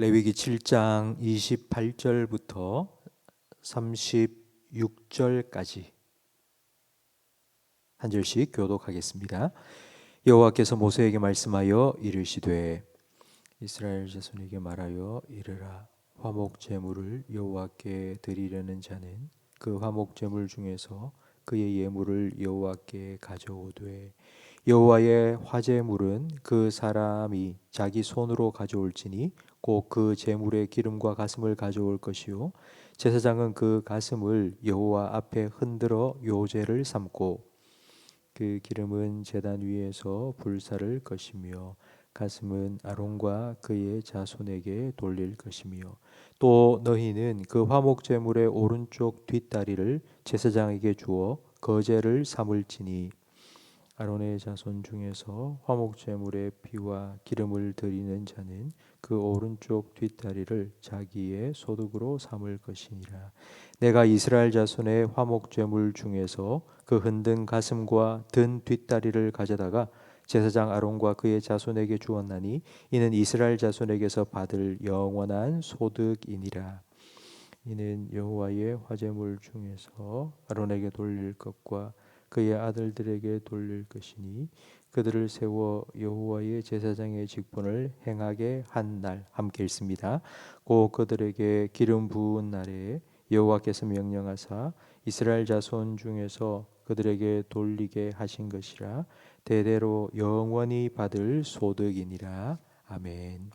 레위기 7장 28절부터 36절까지 한 절씩 교독하겠습니다. 여호와께서 모세에게 말씀하여 이르시되 이스라엘 자손에게 말하여 이르라. 화목 제물을 여호와께 드리려는 자는 그 화목 제물 중에서 그의 예물을 여호와께 가져오되 여호와의 화제물은 그 사람이 자기 손으로 가져올지니 곧 그 제물의 기름과 가슴을 가져올 것이요 제사장은 그 가슴을 여호와 앞에 흔들어 요제를 삼고 그 기름은 제단 위에서 불사를 것이며 가슴은 아론과 그의 자손에게 돌릴 것이며 또 너희는 그 화목 제물의 오른쪽 뒷다리를 제사장에게 주어 거제를 삼을지니 아론의 자손 중에서 화목 제물의 피와 기름을 드리는 자는 그 오른쪽 뒷다리를 자기의 소득으로 삼을 것이니라. 내가 이스라엘 자손의 화목 제물 중에서 그 흔든 가슴과 든 뒷다리를 가져다가 제사장 아론과 그의 자손에게 주었나니 이는 이스라엘 자손에게서 받을 영원한 소득이니라. 이는 여호와의 화제물 중에서 아론에게 돌릴 것과 그의 아들들에게 돌릴 것이니 그들을 세워 여호와의 제사장의 직분을 행하게 한 날 함께 읽습니다. 곧 그들에게 기름 부은 날에 여호와께서 명령하사 이스라엘 자손 중에서 그들에게 돌리게 하신 것이라. 대대로 영원히 받을 소득이니라. 아멘.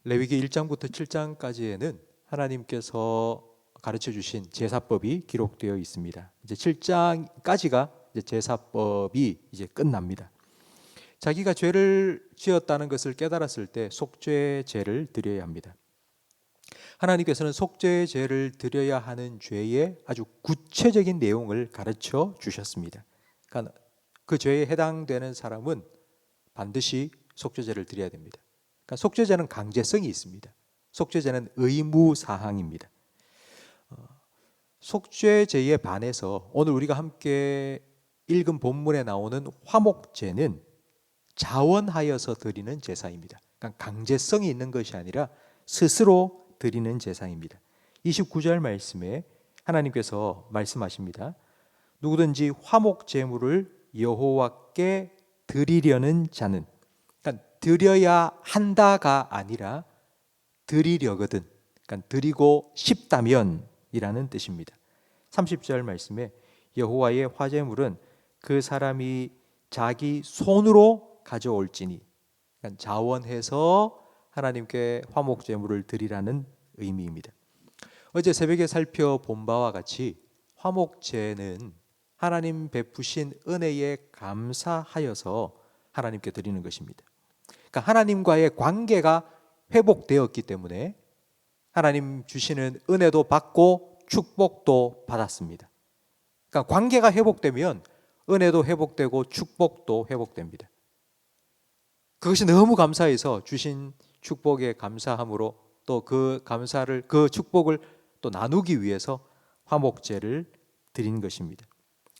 레위기 1장부터 7장까지에는 하나님께서 가르쳐 주신 제사법이 기록되어 있습니다. 이제 7장까지가 이제 제사법이 이제 끝납니다. 자기가 죄를 지었다는 것을 깨달았을 때 속죄제를 드려야 합니다. 하나님께서는 속죄제를 드려야 하는 죄의 아주 구체적인 내용을 가르쳐 주셨습니다. 그러니까 그 죄에 해당되는 사람은 반드시 속죄제를 드려야 됩니다. 그러니까 속죄제는 강제성이 있습니다. 속죄제는 의무 사항입니다. 속죄제에 반해서 오늘 우리가 함께 읽은 본문에 나오는 화목제는 자원하여서 드리는 제사입니다. 그러니까 강제성이 있는 것이 아니라 스스로 드리는 제사입니다. 29절 말씀에 하나님께서 말씀하십니다. 누구든지 화목제물을 여호와께 드리려는 자는, 그러니까 드려야 한다가 아니라 드리려거든, 그러니까 드리고 싶다면 이라는 뜻입니다. 30절 말씀에 여호와의 화제물은 그 사람이 자기 손으로 가져올지니, 그러니까 자원해서 하나님께 화목제물을 드리라는 의미입니다. 어제 새벽에 살펴본 바와 같이 화목제는 하나님 베푸신 은혜에 감사하여서 하나님께 드리는 것입니다. 그러니까 하나님과의 관계가 회복되었기 때문에 하나님 주시는 은혜도 받고 축복도 받았습니다. 그러니까 관계가 회복되면 은혜도 회복되고 축복도 회복됩니다. 그것이 너무 감사해서 주신 축복에 감사함으로 또 그 감사를, 그 축복을 또 나누기 위해서 화목제를 드린 것입니다.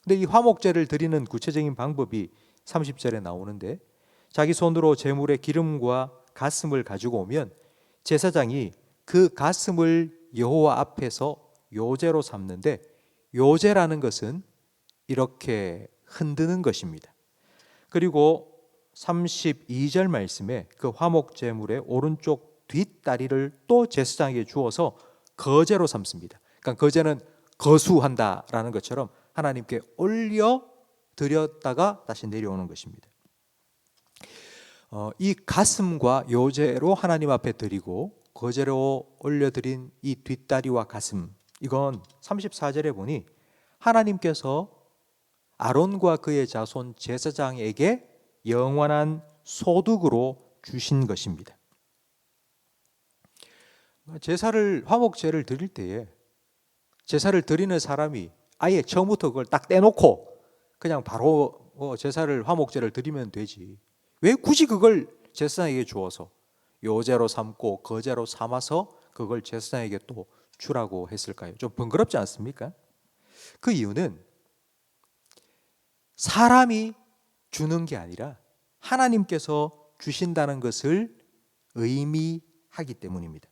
근데 이 화목제를 드리는 구체적인 방법이 30절에 나오는데, 자기 손으로 제물의 기름과 가슴을 가지고 오면 제사장이 그 가슴을 여호와 앞에서 요제로 삼는데, 요제라는 것은 이렇게 흔드는 것입니다. 그리고 32절 말씀에 그 화목 제물의 오른쪽 뒷다리를 또 제사장에게 주어서 거제로 삼습니다. 그러니까 거제는 거수한다라는 것처럼 하나님께 올려 드렸다가 다시 내려오는 것입니다. 이 가슴과 요제로 하나님 앞에 드리고 거제로 올려드린 이 뒷다리와 가슴, 이건 34절에 보니 하나님께서 아론과 그의 자손 제사장에게 영원한 소득으로 주신 것입니다. 제사를, 화목제를 드릴 때에 제사를 드리는 사람이 아예 처음부터 그걸 딱 떼놓고 그냥 바로 제사를, 화목제를 드리면 되지, 왜 굳이 그걸 제사장에게 주어서 요제로 삼고 거제로 삼아서 그걸 제사장에게 또 주라고 했을까요? 좀 번거롭지 않습니까? 그 이유는 사람이 주는 게 아니라 하나님께서 주신다는 것을 의미하기 하기 때문입니다.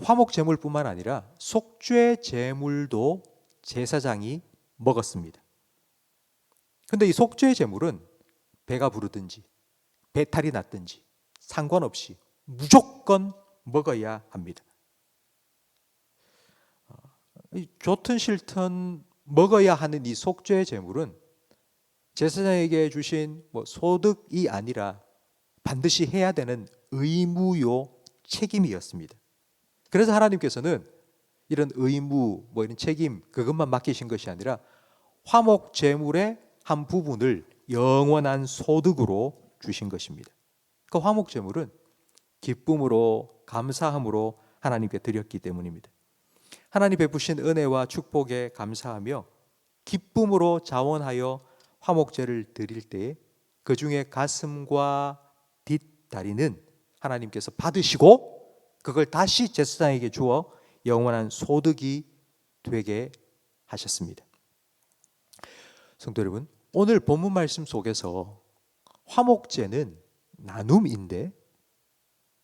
화목 제물뿐만 아니라 속죄 제물도 제사장이 먹었습니다. 근데 이 속죄 제물은 배가 부르든지 배탈이 났든지 상관없이 무조건 먹어야 합니다. 좋든 싫든 먹어야 하는 이 속죄 제물은 제사장에게 주신 소득이 아니라 반드시 해야 되는 의무요 책임이었습니다. 그래서 하나님께서는 이런 의무, 이런 책임 그것만 맡기신 것이 아니라 화목 제물의 한 부분을 영원한 소득으로 주신 것입니다. 그 화목 제물은 기쁨으로 감사함으로 하나님께 드렸기 때문입니다. 하나님 베푸신 은혜와 축복에 감사하며 기쁨으로 자원하여 화목제를 드릴 때에 그 중에 가슴과 뒷다리는 하나님께서 받으시고 그걸 다시 제사장에게 주어 영원한 소득이 되게 하셨습니다. 성도 여러분, 오늘 본문 말씀 속에서 화목제는 나눔인데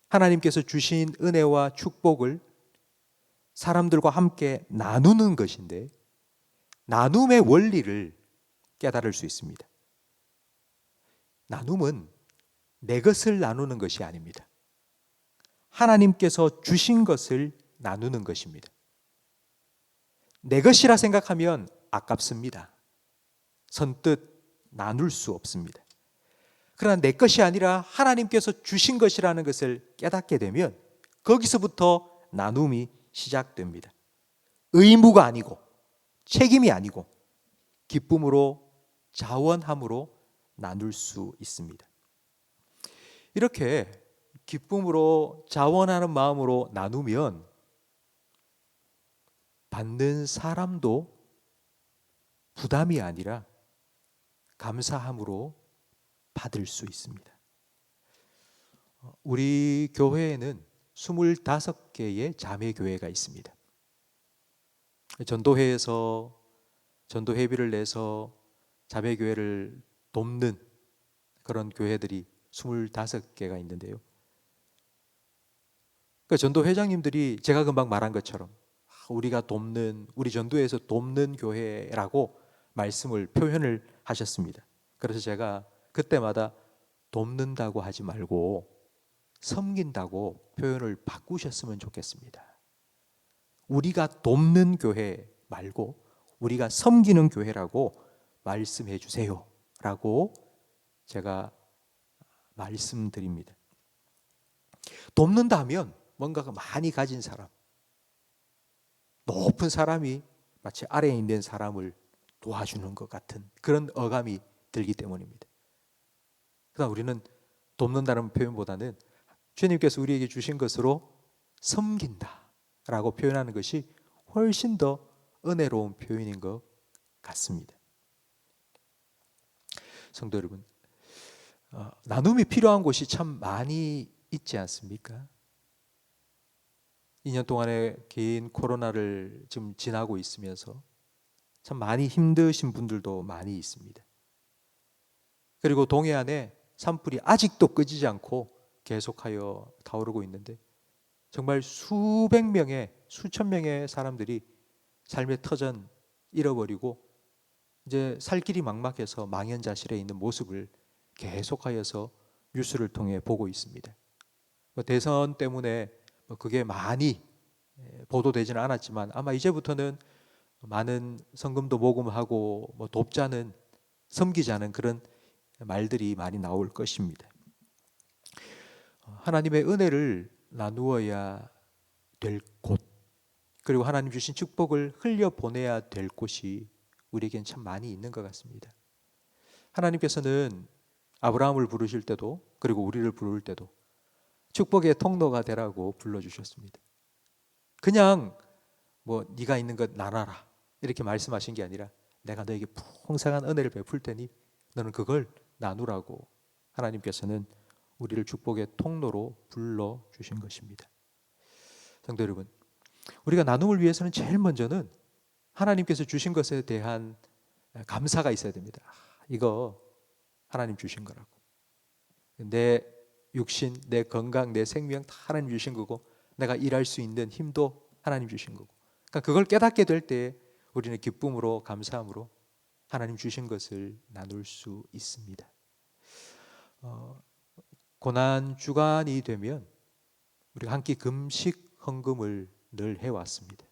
하나님께서 주신 은혜와 축복을 사람들과 함께 나누는 것인데 나눔의 원리를 깨달을 수 있습니다. 나눔은 내 것을 나누는 것이 아닙니다. 하나님께서 주신 것을 나누는 것입니다. 내 것이라 생각하면 아깝습니다. 선뜻 나눌 수 없습니다. 그러나 내 것이 아니라 하나님께서 주신 것이라는 것을 깨닫게 되면 거기서부터 나눔이 시작됩니다. 의무가 아니고 책임이 아니고 기쁨으로 자원함으로 나눌 수 있습니다. 이렇게 기쁨으로 자원하는 마음으로 나누면 받는 사람도 부담이 아니라 감사함으로 받을 수 있습니다. 우리 교회에는 25개의 자매교회가 있습니다. 전도회에서 전도회비를 내서 자매교회를 돕는 그런 교회들이 25개가 있는데요. 그러니까 전도회장님들이 제가 금방 말한 것처럼 우리가 돕는, 우리 전도회에서 돕는 교회라고 말씀을 표현을 하셨습니다. 그래서 제가 그때마다 돕는다고 하지 말고 섬긴다고 표현을 바꾸셨으면 좋겠습니다. 우리가 돕는 교회 말고 우리가 섬기는 교회라고 말씀해 주세요 라고 제가 말씀드립니다. 돕는다 하면 뭔가가 많이 가진 사람, 높은 사람이 마치 아래에 있는 사람을 도와주는 것 같은 그런 어감이 들기 때문입니다. 그러나 우리는 돕는다는 표현보다는 주님께서 우리에게 주신 것으로 섬긴다라고 표현하는 것이 훨씬 더 은혜로운 표현인 것 같습니다. 성도 여러분, 나눔이 필요한 곳이 참 많이 있지 않습니까? 2년 동안의 긴 코로나를 지금 지나고 있으면서 참 많이 힘드신 분들도 많이 있습니다. 그리고 동해안에 산불이 아직도 끄지지 않고 계속하여 타오르고 있는데 정말 수백 명의, 수천 명의 사람들이 삶의 터전 잃어버리고 이제 살 길이 막막해서 망연자실해 있는 모습을 계속하여서 뉴스를 통해 보고 있습니다. 대선 때문에 그게 많이 보도되지는 않았지만 아마 이제부터는 많은 성금도 모금하고 돕자는, 섬기자는 그런 말들이 많이 나올 것입니다. 하나님의 은혜를 나누어야 될 곳, 그리고 하나님 주신 축복을 흘려보내야 될 곳이 우리에겐 참 많이 있는 것 같습니다. 하나님께서는 아브라함을 부르실 때도 그리고 우리를 부를 때도 축복의 통로가 되라고 불러주셨습니다. 그냥 네가 있는 것 나눠라 이렇게 말씀하신 게 아니라 내가 너에게 풍성한 은혜를 베풀 테니 너는 그걸 나누라고 하나님께서는 우리를 축복의 통로로 불러주신 것입니다. 성도 여러분, 우리가 나눔을 위해서는 제일 먼저는 하나님께서 주신 것에 대한 감사가 있어야 됩니다. 이거 하나님 주신 거라고. 내 육신, 내 건강, 내 생명 다 하나님 주신 거고, 내가 일할 수 있는 힘도 하나님 주신 거고, 그러니까 그걸 깨닫게 될 때 우리는 기쁨으로, 감사함으로 하나님 주신 것을 나눌 수 있습니다. 고난 주간이 되면 우리가 한 끼 금식 헌금을 늘 해왔습니다.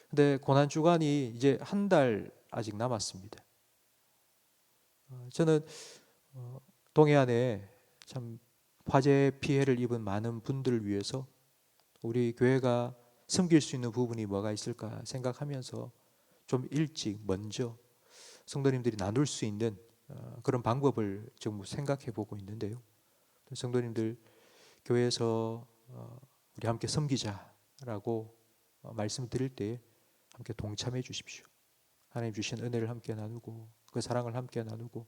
근데 고난 주간이 이제 한 달 아직 남았습니다. 저는 동해안에 참 화재 피해를 입은 많은 분들을 위해서 우리 교회가 섬길 수 있는 부분이 뭐가 있을까 생각하면서 좀 일찍 먼저 성도님들이 나눌 수 있는 그런 방법을 좀 생각해 보고 있는데요. 성도님들 교회에서 우리 함께 섬기자라고 말씀드릴 때 함께 동참해 주십시오. 하나님 주신 은혜를 함께 나누고 그 사랑을 함께 나누고,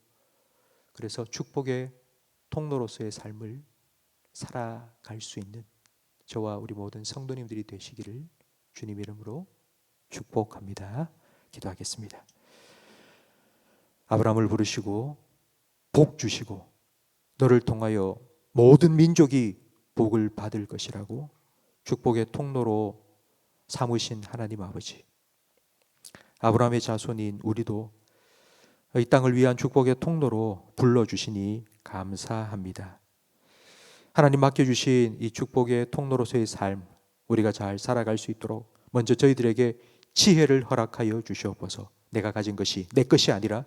그래서 축복의 통로로서의 삶을 살아갈 수 있는 저와 우리 모든 성도님들이 되시기를 주님 이름으로 축복합니다. 기도하겠습니다. 아브라함을 부르시고 복 주시고 너를 통하여 모든 민족이 복을 받을 것이라고 축복의 통로로 삼으신 하나님 아버지, 아브라함의 자손인 우리도 이 땅을 위한 축복의 통로로 불러주시니 감사합니다. 하나님 맡겨주신 이 축복의 통로로서의 삶, 우리가 잘 살아갈 수 있도록 먼저 저희들에게 지혜를 허락하여 주시옵소서. 내가 가진 것이 내 것이 아니라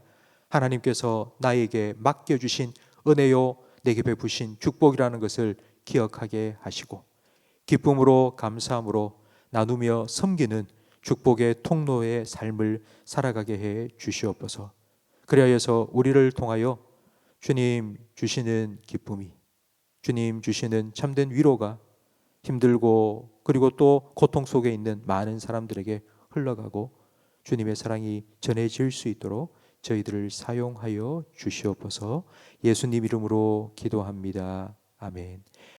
하나님께서 나에게 맡겨주신 은혜요, 내게 베푸신 축복이라는 것을 기억하게 하시고 기쁨으로, 감사함으로 나누며 섬기는 축복의 통로의 삶을 살아가게 해 주시옵소서. 그리하여서 우리를 통하여 주님 주시는 기쁨이, 주님 주시는 참된 위로가 힘들고 그리고 또 고통 속에 있는 많은 사람들에게 흘러가고 주님의 사랑이 전해질 수 있도록 저희들을 사용하여 주시옵소서. 예수님 이름으로 기도합니다. 아멘.